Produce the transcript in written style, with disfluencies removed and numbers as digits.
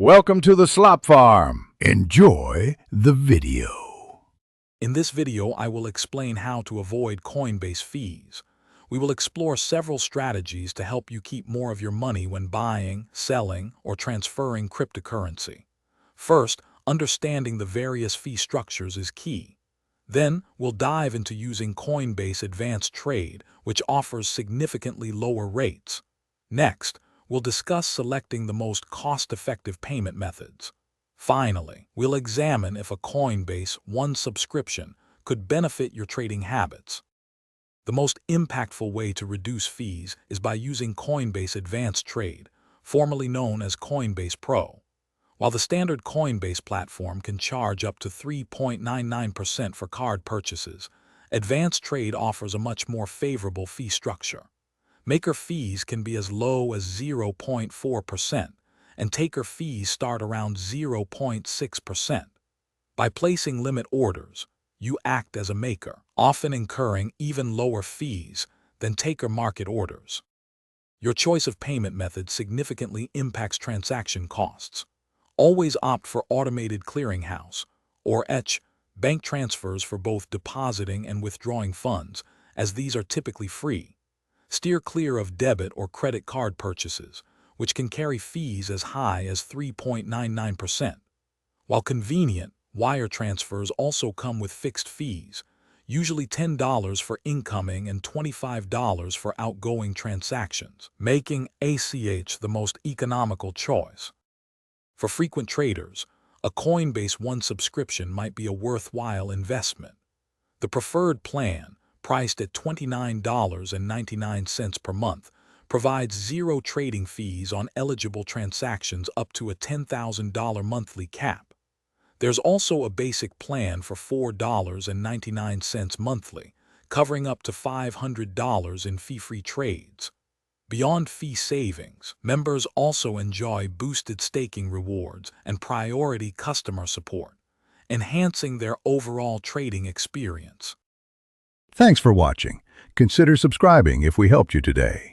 Welcome to the Slop Farm. Enjoy the video. In this video, I will explain how to avoid Coinbase fees. We will explore several strategies to help you keep more of your money when buying, selling, or transferring cryptocurrency. First, understanding the various fee structures is key. Then, we'll dive into using Coinbase Advanced Trade, which offers significantly lower rates. Next, we'll discuss selecting the most cost-effective payment methods. Finally, we'll examine if a Coinbase One subscription could benefit your trading habits. The most impactful way to reduce fees is by using Coinbase Advanced Trade, formerly known as Coinbase Pro. While the standard Coinbase platform can charge up to 3.99% for card purchases, Advanced Trade offers a much more favorable fee structure. Maker fees can be as low as 0.4%, and taker fees start around 0.6%. By placing limit orders, you act as a maker, often incurring even lower fees than taker market orders. Your choice of payment method significantly impacts transaction costs. Always opt for automated clearinghouse, or ETH, bank transfers for both depositing and withdrawing funds, as these are typically free. Steer clear of debit or credit card purchases, which can carry fees as high as 3.99%. While convenient, wire transfers also come with fixed fees, usually $10 for incoming and $25 for outgoing transactions, making ACH the most economical choice. For frequent traders, a Coinbase One subscription might be a worthwhile investment. The preferred plan, priced at $29.99 per month, provides zero trading fees on eligible transactions up to a $10,000 monthly cap. There's also a basic plan for $4.99 monthly, covering up to $500 in fee-free trades. Beyond fee savings, members also enjoy boosted staking rewards and priority customer support, enhancing their overall trading experience. Thanks for watching. Consider subscribing if we helped you today.